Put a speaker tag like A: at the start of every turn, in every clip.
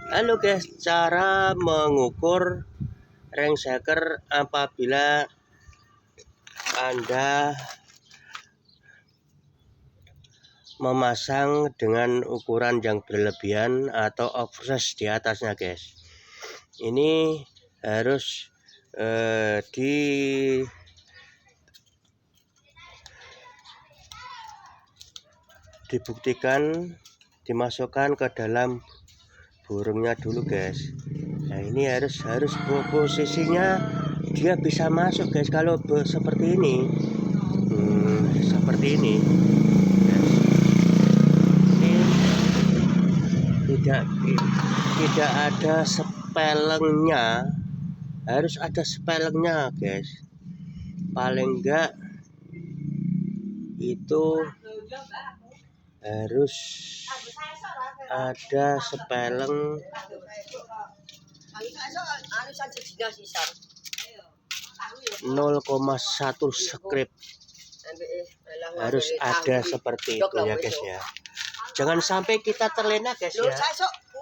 A: Halo guys, cara mengukur range shaker apabila Anda memasang dengan ukuran yang berlebihan atau oversize di atasnya guys. Ini harus dibuktikan, dimasukkan ke dalam burungnya dulu guys. Nah ini harus posisinya dia bisa masuk guys. Kalau seperti ini seperti ini tidak ada spellengnya. Harus ada spellengnya guys, paling enggak itu harus ada spelleng 0,1 script, harus ada seperti itu ya guys ya. Jangan sampai kita terlena guys ya.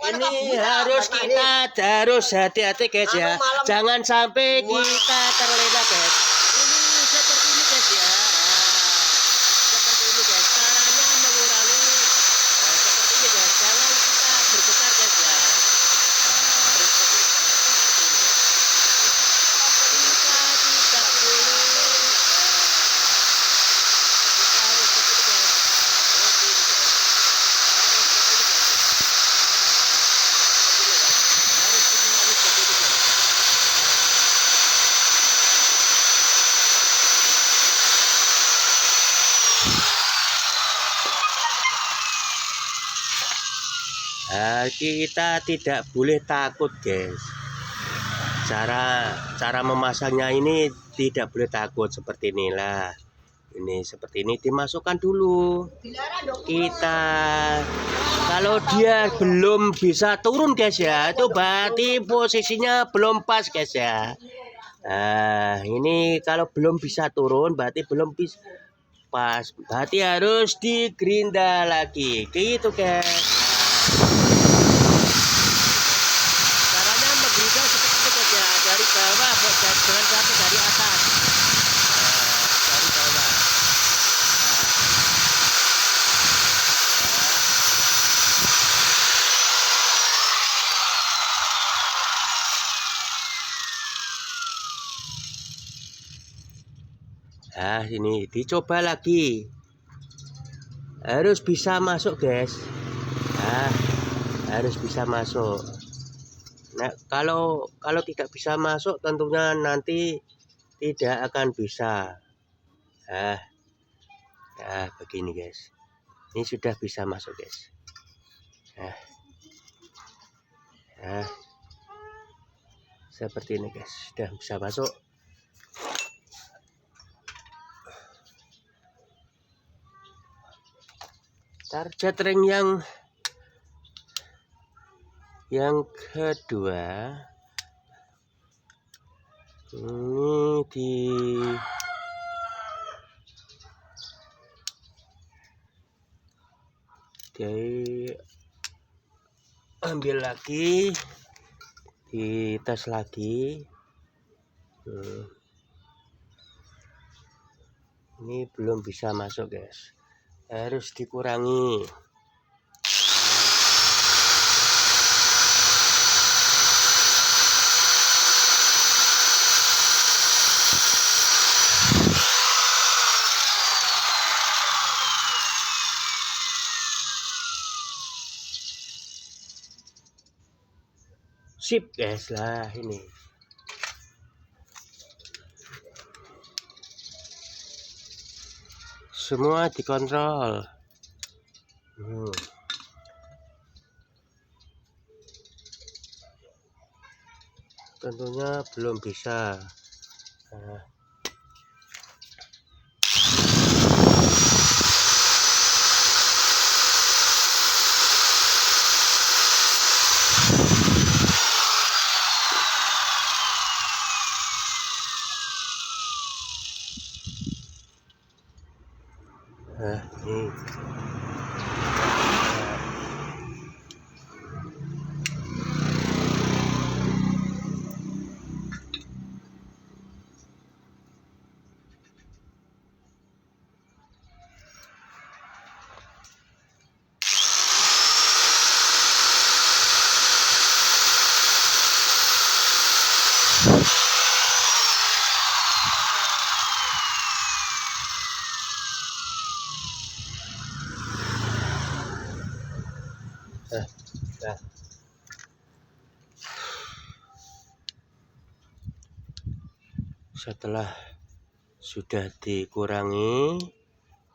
A: Ini harus hati-hati guys ya. Jangan sampai kita terlena guys. Ini seperti ini guys ya. Seperti ini guys. Caranya mengurangi seperti ini guys. Jangan kita bergetar guys ya. Harus seperti ini. Kita tidak boleh. Nah, kita tidak boleh takut guys. Cara memasangnya ini tidak boleh takut, seperti inilah. Ini seperti ini dimasukkan dulu. Kita kalau dia belum bisa turun guys ya, itu berarti posisinya belum pas guys ya. Nah ini kalau belum bisa turun berarti belum bisa pas, berarti harus digerinda lagi gitu guys. Caranya menggerinda seperti itu guys ya, dari bawah jangan sampai dari atas. Dari bawah. Nah ini dicoba lagi, harus bisa masuk guys. Nah harus bisa masuk. Nah kalau tidak bisa masuk tentunya nanti tidak akan bisa. Nah begini guys, ini sudah bisa masuk guys. Nah seperti ini guys, sudah bisa masuk. Target ring yang kedua ini diambil lagi, dites lagi. Ini belum bisa masuk guys, harus dikurangi. Sip guys lah, ini semua dikontrol. Tentunya belum bisa. Ini Setelah sudah dikurangi,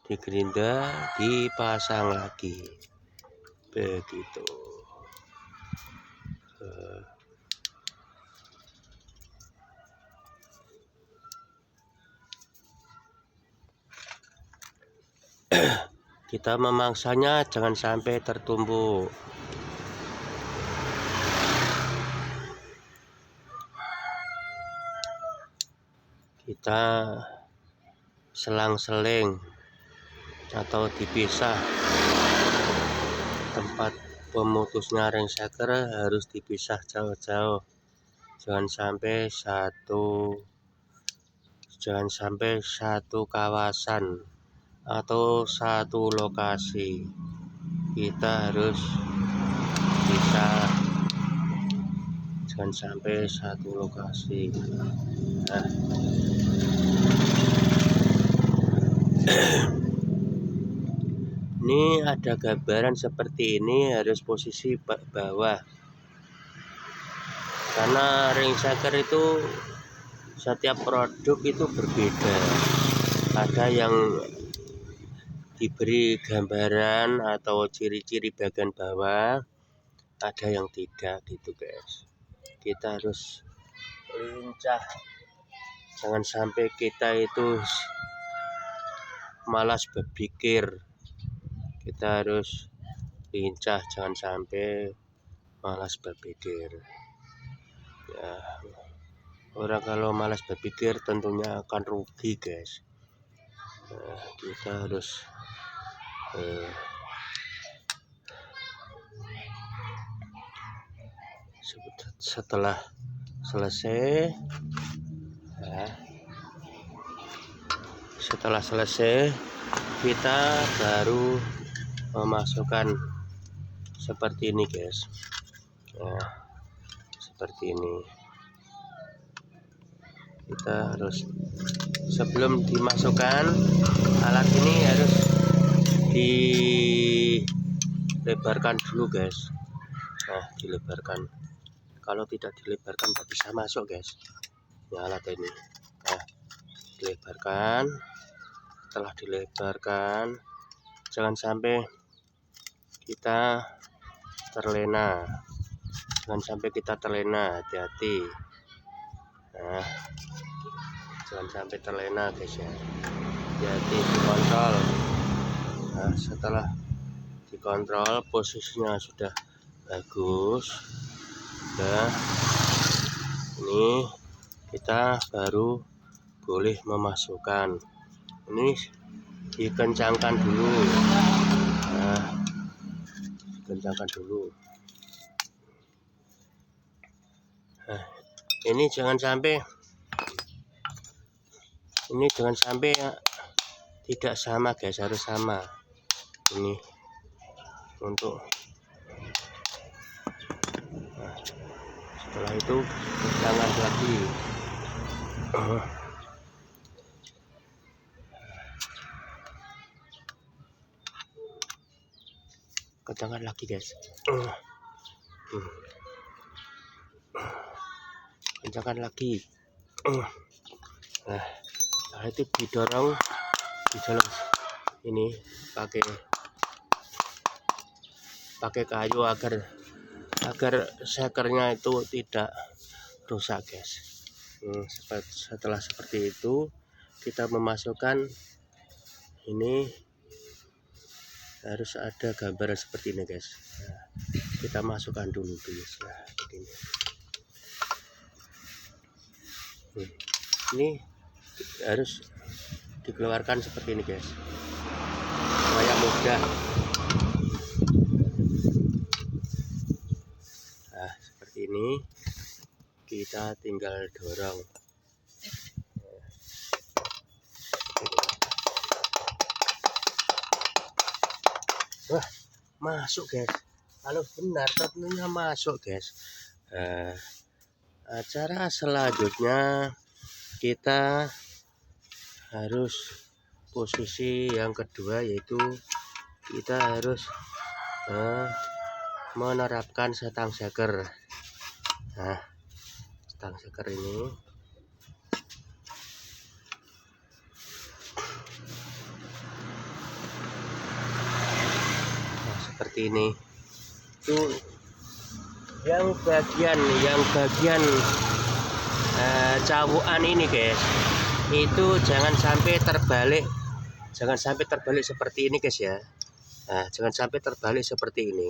A: digerinda, dipasang lagi, begitu. Kita memangsanya jangan sampai tertumbuk. Kita selang-seling atau dipisah. Tempat pemutusnya ringsucker harus dipisah jauh-jauh. Jangan sampai satu kawasan atau satu lokasi. Kita harus bisa, jangan sampai satu lokasi. Nah, ini ada gambaran seperti ini, harus posisi bawah, karena ringsucker itu setiap produk itu berbeda. Ada yang diberi gambaran atau ciri-ciri bagian bawah, ada yang tidak gitu guys. Kita harus lincah, jangan sampai kita itu malas berpikir. Kita harus lincah, jangan sampai malas berpikir ya. Orang kalau malas berpikir tentunya akan rugi guys. Nah, kita harus setelah selesai kita baru memasukkan seperti ini guys. Nah, seperti ini. Kita harus, sebelum dimasukkan alat ini harus dilebarkan dulu guys. Nah, dilebarkan. Kalau tidak dilebarkan tidak bisa masuk guys ya alat ini. Nah, dilebarkan. Setelah dilebarkan, jangan sampai kita terlena. Hati-hati. Nah, jangan sampai terlena guys ya. Hati-hati, dikontrol. Nah, setelah dikontrol posisinya sudah bagus. Nah, ini kita baru boleh memasukkan. Ini dikencangkan dulu. Nah, dikencangkan dulu. Nah, ini jangan sampai tidak sama guys, harus sama. Ini untuk setelah itu kencangkan lagi. Kencangkan lagi guys. Kencangkan lagi. Nah, itu didorong di dalam ini pakai kayu agar sekernya itu tidak rusak guys. Setelah seperti itu kita memasukkan ini, harus ada gambaran seperti ini guys. Nah, kita masukkan dulu guys. Nah, begini. Ini harus dikeluarkan seperti ini guys supaya mudah. Nah, seperti ini kita tinggal dorong. Wah, masuk guys. Kalau benar tentunya masuk guys. Acara selanjutnya kita harus posisi yang kedua, yaitu kita harus menerapkan stang seker. Nah, stang seker ini seperti ini. Itu yang bagian cabukan ini guys, itu jangan sampai terbalik seperti ini guys ya. Nah, jangan sampai terbalik seperti ini.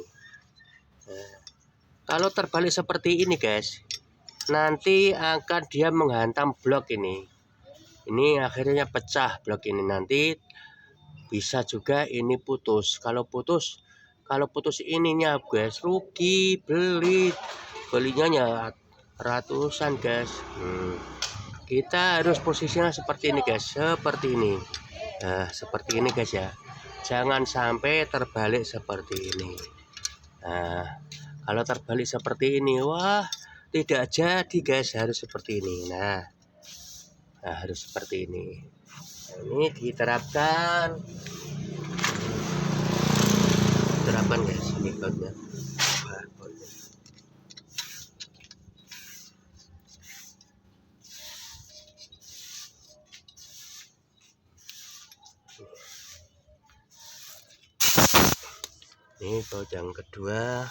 A: Nah, kalau terbalik seperti ini guys, nanti akan dia menghantam blok ini akhirnya pecah blok ini, nanti bisa juga ini putus. Kalau putus ininya guys, rugi belinya ya ratusan guys. Kita harus posisinya seperti ini guys, seperti ini. Nah, seperti ini guys ya, jangan sampai terbalik seperti ini. Nah, kalau terbalik seperti ini, wah tidak jadi guys, harus seperti ini. Nah, harus seperti ini. Nah, ini diterapkan guys, ini bautnya. Ini baut yang kedua.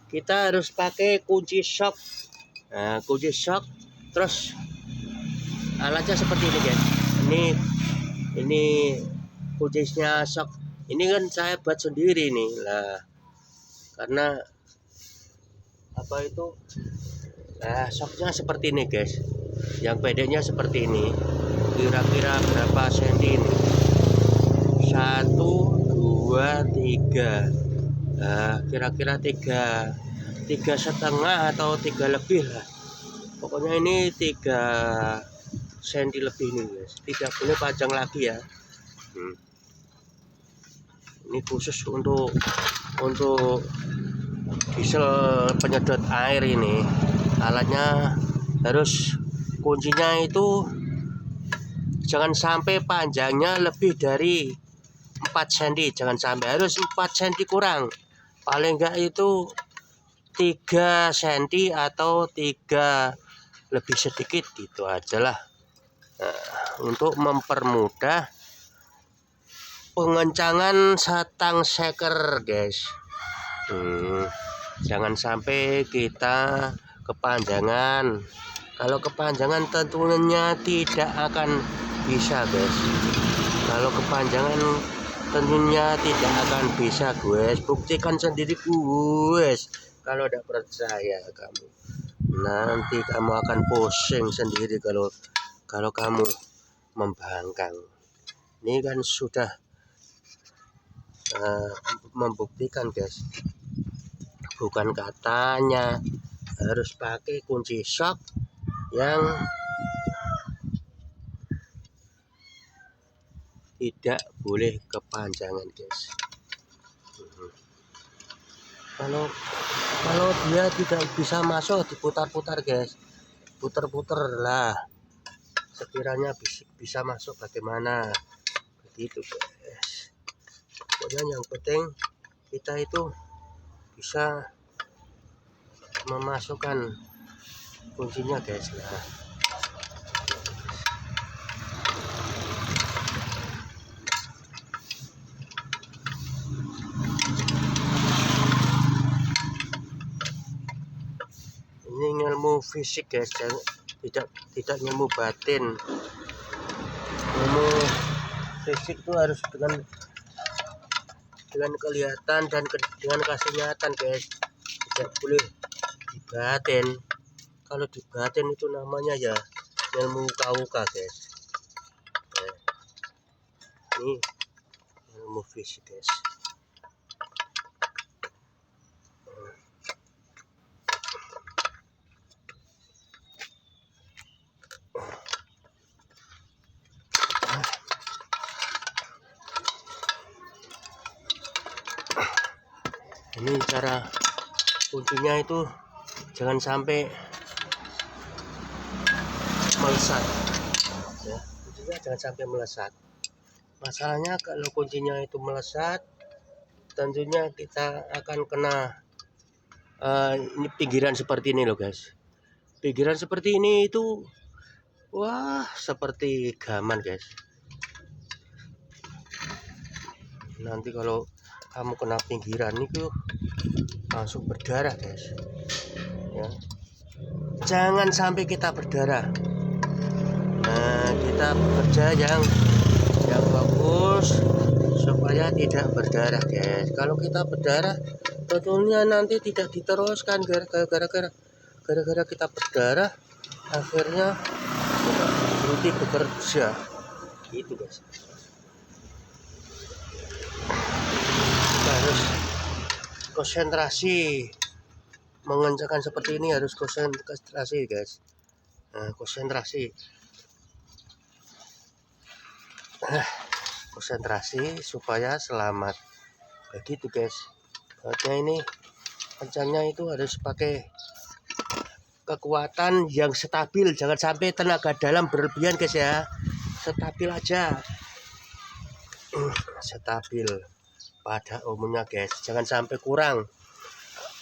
A: Kita harus pakai kunci shock. Nah, kunci shock, terus alatnya seperti ini guys. Ini kuncinya shock. Ini kan saya buat sendiri nih lah, karena apa itu? Nah, shocknya seperti ini guys. Yang pedenya seperti ini. Kira-kira berapa senti ini? 1, 2, 3. Nah, kira-kira 3,5 atau 3 lebih lah. Pokoknya ini 3 senti lebih nih guys. Tidak boleh panjang lagi ya. Ini khusus untuk diesel penyedot air ini. Alatnya harus, kuncinya itu jangan sampai panjangnya lebih dari 4 cm, jangan sampai, harus 4 cm kurang, paling enggak itu 3 cm atau 3 lebih sedikit, gitu aja lah. Nah, untuk mempermudah pengencangan satang seker guys. Jangan sampai kita kepanjangan. Kalau kepanjangan tentunya tidak akan bisa guys. Kalau kepanjangan tentunya tidak akan bisa guys. Buktikan sendiri guys. Kalau tidak percaya kamu, nanti kamu akan pusing sendiri kalau kamu membangkang. Ini kan sudah membuktikan guys. Bukan katanya harus pakai kunci shock yang tidak boleh kepanjangan guys. Kalau dia tidak bisa masuk, diputar-putar guys, putar-putar lah, sekiranya bisa masuk bagaimana, begitu guys. Pokoknya yang penting kita itu bisa memasukkan kuncinya guys lah. Ini ilmu fisik guys, tidak ilmu batin. Ilmu fisik itu harus dengan kelihatan dan dengan kesehatan guys, tidak boleh dibatin. Kalau dibatin itu namanya ya ilmu KUK guys. Ini ilmu fisik guys. Ini cara kuncinya itu jangan sampai melesat ya, kuncinya jangan sampai melesat. Masalahnya kalau kuncinya itu melesat, tentunya kita akan kena ini pinggiran seperti ini loh guys. Pinggiran seperti ini itu wah seperti gaman guys. Nanti kalau kamu kena pinggiran itu langsung berdarah guys ya. Jangan sampai kita berdarah. Nah, kita bekerja yang bagus supaya tidak berdarah guys. Kalau kita berdarah tentunya nanti tidak diteruskan gara-gara kita berdarah, akhirnya kita berhenti bekerja gitu guys. Kita harus konsentrasi mengerjakan seperti ini, harus konsentrasi guys. Nah, konsentrasi supaya selamat begitu guys. Bautnya ini kencangnya itu harus pakai kekuatan yang stabil, jangan sampai tenaga dalam berlebihan guys ya. Stabil aja, stabil pada umumnya guys, jangan sampai kurang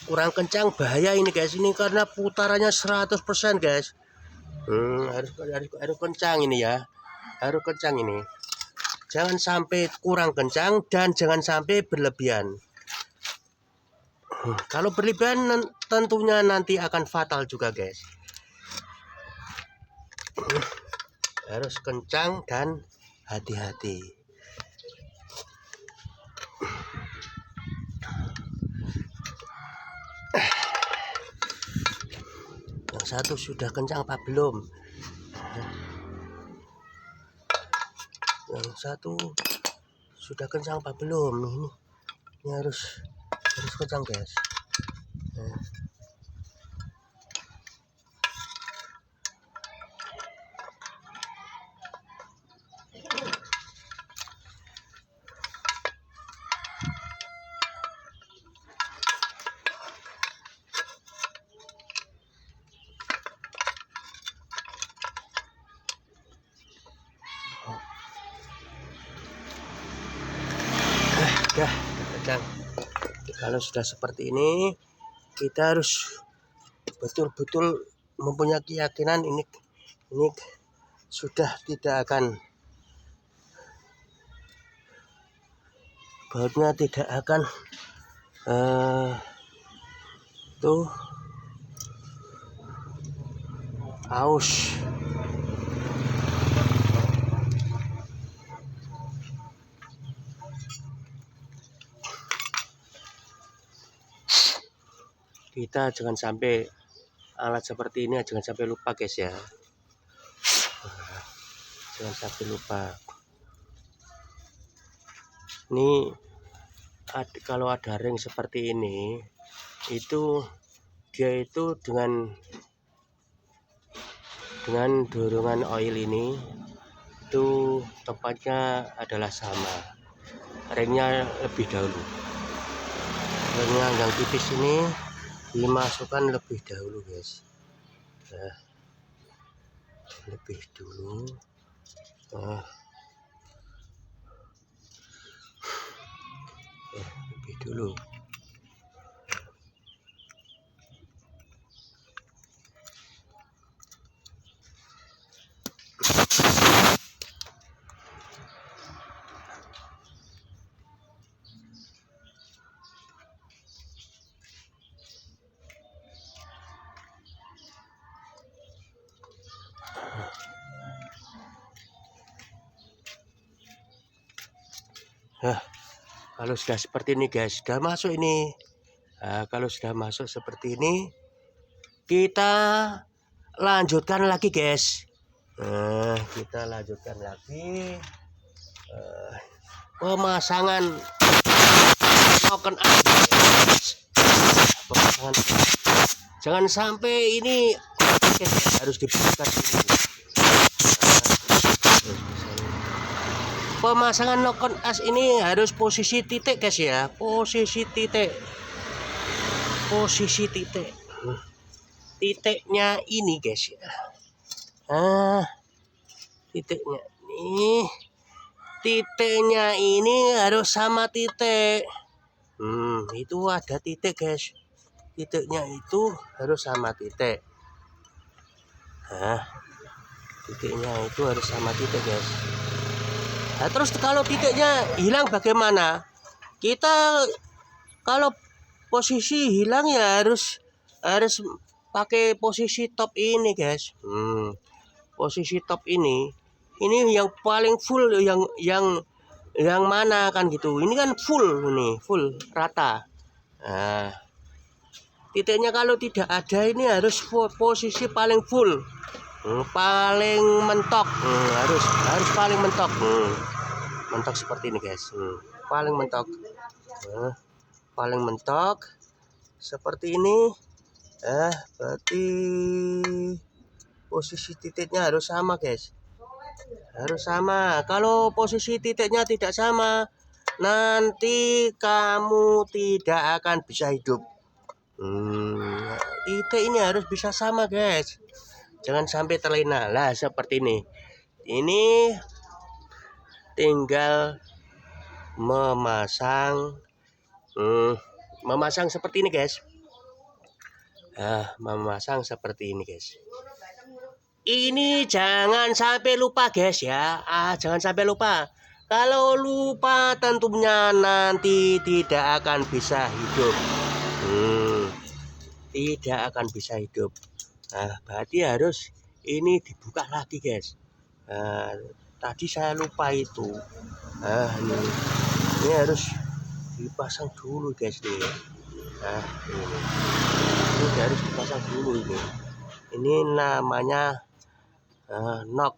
A: kencang, bahaya ini guys. Ini karena putarannya 100% guys. Harus kencang ini ya, harus kencang ini, jangan sampai kurang kencang dan jangan sampai berlebihan. Kalau berlebihan tentunya nanti akan fatal juga guys. Harus kencang dan hati-hati. Yang satu sudah kencang apa belum? Yang satu sudah kencang apa belum? Ini harus kencang guys. Udah kencang. Kalau sudah seperti ini, kita harus betul-betul mempunyai keyakinan ini sudah tidak akan, bautnya tidak akan tuh aus. Kita jangan sampai alat seperti ini, jangan sampai lupa guys ya. Jangan sampai lupa. Ini kalau ada ring seperti ini, itu dia itu dengan dorongan oil ini itu tempatnya adalah sama. Ringnya lebih dahulu. Ringnya yang tipis ini dimasukkan lebih dahulu guys. Nah, lebih dulu. Lebih dulu. Nah, kalau sudah seperti ini guys, sudah masuk ini. Nah, kalau sudah masuk seperti ini, kita lanjutkan lagi guys. Nah, kita lanjutkan lagi pemasangan token pemasangan. Jangan sampai ini harus dibuka ini. Pemasangan knock-on as ini harus posisi titik guys ya, posisi titik titiknya ini guys ya. Ah, titiknya nih, titiknya ini harus sama titik. Itu ada titik guys, titiknya itu harus sama titik. Nah, titiknya itu harus sama titik guys. Nah, terus kalau titiknya hilang bagaimana? Kita kalau posisi hilang ya harus pakai posisi top ini guys. Posisi top ini yang paling full, yang mana kan gitu. Ini kan full, ini full rata. Nah, titiknya kalau tidak ada ini harus posisi paling full, paling mentok. Harus paling mentok. Mentok seperti ini guys. Paling mentok. Paling mentok seperti ini. Berarti posisi titiknya harus sama guys, harus sama. Kalau posisi titiknya tidak sama, nanti kamu tidak akan bisa hidup. Titik ini harus bisa sama guys, jangan sampai terlena. Lah seperti ini tinggal memasang seperti ini guys. Memasang seperti ini guys. Ini jangan sampai lupa guys ya. Jangan sampai lupa. Kalau lupa tentunya nanti tidak akan bisa hidup. Tidak akan bisa hidup. Berarti harus ini dibuka lagi guys. Tadi saya lupa itu. Ini harus dipasang dulu guys nih. Ini harus dipasang dulu ini. Ini namanya knock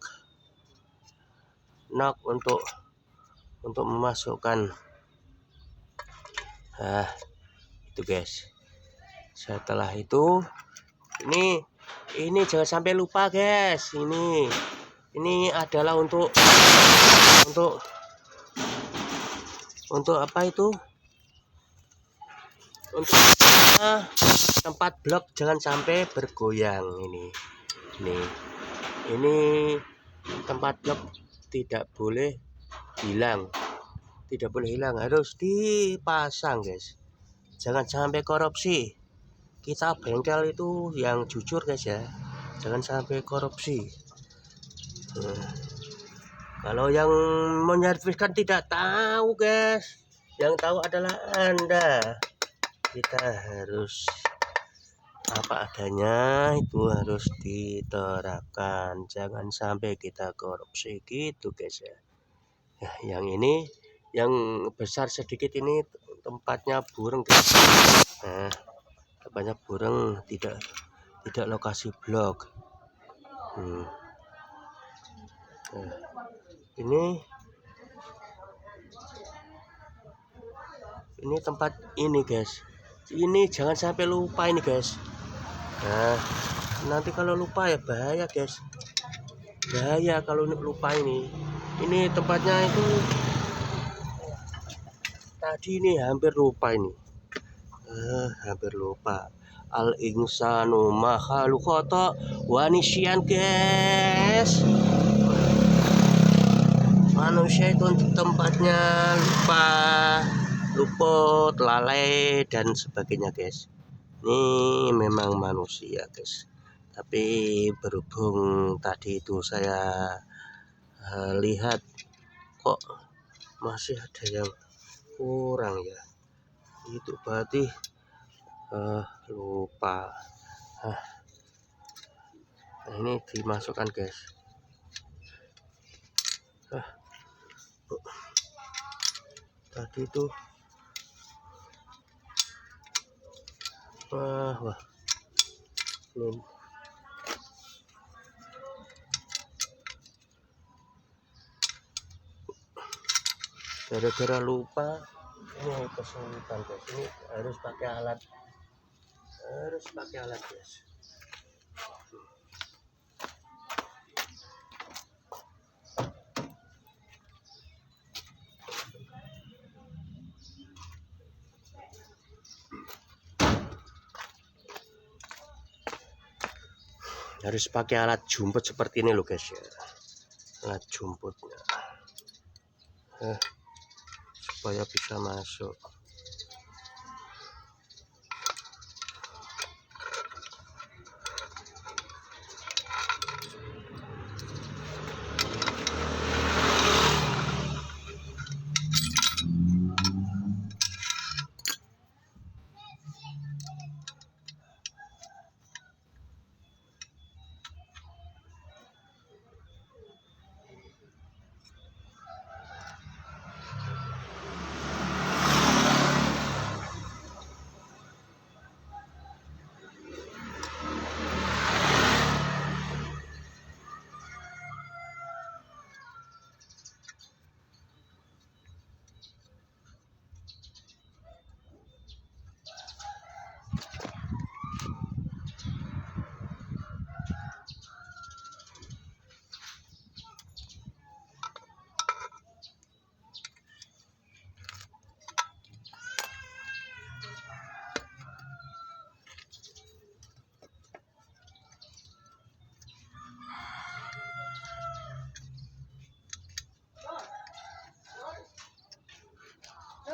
A: untuk memasukkan. Itu guys. Setelah itu ini jangan sampai lupa guys. Ini adalah untuk apa itu? Untuk tempat blok jangan sampai bergoyang ini tempat blok tidak boleh hilang, harus dipasang guys. Jangan sampai korupsi. Kita bengkel itu yang jujur guys ya, jangan sampai korupsi. Kalau yang menyerviskan tidak tahu guys, yang tahu adalah Anda. Kita harus apa adanya, itu harus diterapkan, jangan sampai kita korupsi gitu guys ya. Yang ini yang besar sedikit ini tempatnya burung guys. Tempatnya burung, tidak lokasi blok. Ini tempat ini guys. Ini jangan sampai lupa ini guys. Nanti kalau lupa ya bahaya guys. Bahaya kalau lupa ini. Ini tempatnya itu tadi ini hampir lupa ini. Hampir lupa. Al insanu makhluk khata wa nisyan guys. Manusia itu tempatnya lupa, luput, lalai dan sebagainya guys. Ini memang manusia guys. Tapi berhubung tadi itu saya lihat kok masih ada yang kurang ya, itu berarti lupa. Ini dimasukkan guys. Tadi itu wah belum. Gara-gara lupa ini kesulitan guys. Ini harus pakai alat guys. Harus pakai alat jumput seperti ini loh guys ya, alat jumputnya supaya bisa masuk.